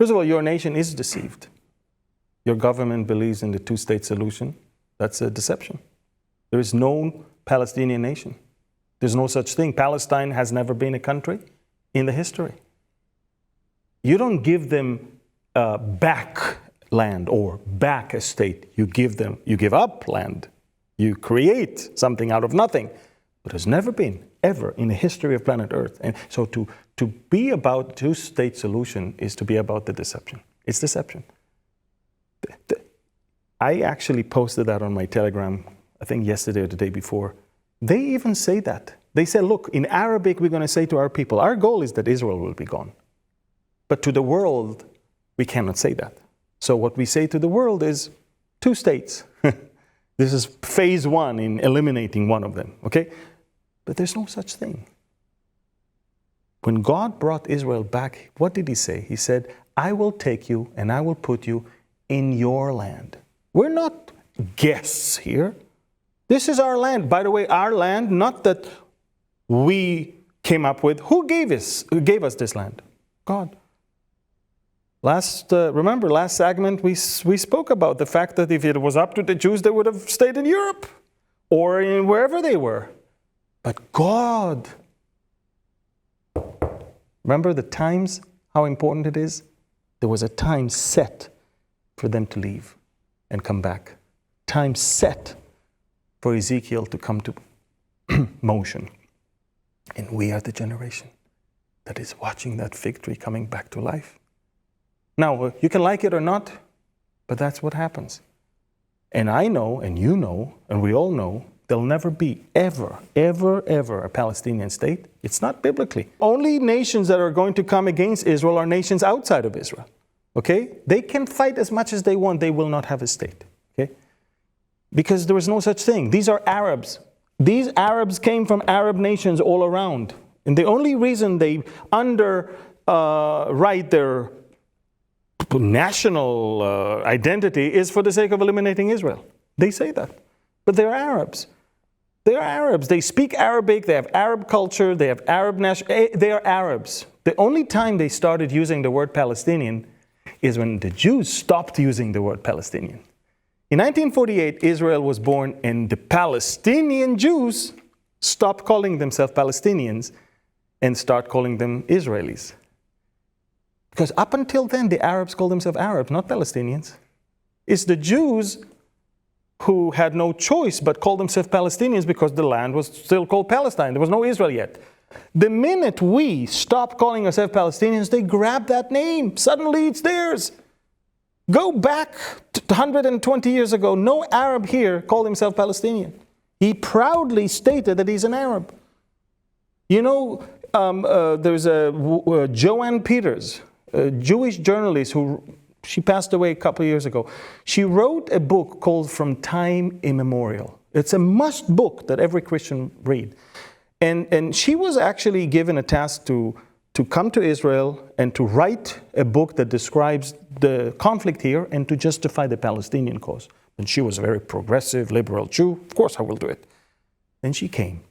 First of all, your nation is deceived. Your government believes in the two-state solution. That's a deception. There is no Palestinian nation. There's no such thing. Palestine has never been a country in the history. You don't give them back land or back a state. You give up land. You create something out of nothing. But there's never been, ever, in the history of planet Earth. And so to be about two-state solution is to be about the deception. It's deception. I actually posted that on my Telegram, I think yesterday or the day before. They even say that. They say, look, in Arabic, we're going to say to our people, our goal is that Israel will be gone. But to the world, we cannot say that. So what we say to the world is two states. This is phase one in eliminating one of them, okay? But there's no such thing. When God brought Israel back, what did he say? He said, I will take you and I will put you in your land. We're not guests here. This is our land. By the way, our land, not that we came up with. Who gave us this land? God. Remember, last segment, we spoke about the fact that if it was up to the Jews, they would have stayed in Europe or in wherever they were. But God, remember the times, how important it is? There was a time set for them to leave and come back. Time set for Ezekiel to come to motion. And we are the generation that is watching that fig tree coming back to life. Now, you can like it or not, but that's what happens. And I know, and you know, and we all know, there'll never be ever a Palestinian state. It's not biblically. Only nations that are going to come against Israel are nations outside of Israel. Okay? They can fight as much as they want. They will not have a state. Okay? Because there is no such thing. These are Arabs. These Arabs came from Arab nations all around. And the only reason they underwrite their national identity is for the sake of eliminating Israel. They say that. But they're Arabs. They're Arabs. They speak Arabic. They have Arab culture. They have Arab they are Arabs. The only time they started using the word Palestinian is when the Jews stopped using the word Palestinian. In 1948, Israel was born, and the Palestinian Jews stopped calling themselves Palestinians and start calling them Israelis. Because up until then, the Arabs called themselves Arabs, not Palestinians. It's the Jews who had no choice but called themselves Palestinians because the land was still called Palestine. There was no Israel yet. The minute we stopped calling ourselves Palestinians, they grabbed that name. Suddenly it's theirs. Go back 120 years ago. No Arab here called himself Palestinian. He proudly stated that he's an Arab. You know, there's a Joanne Peters, a Jewish journalist she passed away a couple of years ago. She wrote a book called From Time Immemorial. It's a must book that every Christian read. And she was actually given a task to come to Israel and to write a book that describes the conflict here and to justify the Palestinian cause. And she was a very progressive, liberal Jew. Of course I will do it. Then she came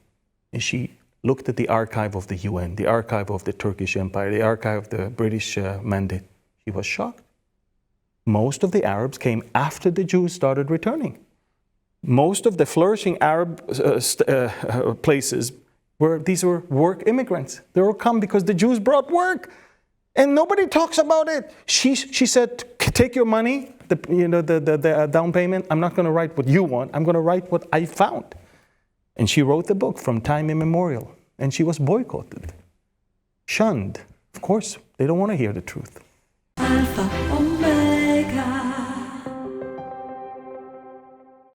and she looked at the archive of the UN, the archive of the Turkish Empire, the archive of the British Mandate. She was shocked. Most of the Arabs came after the Jews started returning. Most of the flourishing Arab places these were work immigrants. They were come because the Jews brought work. And nobody talks about it. She said, take your money, the down payment. I'm not going to write what you want. I'm going to write what I found. And she wrote the book From Time Immemorial. And she was boycotted, shunned. Of course, they don't want to hear the truth. Alfa.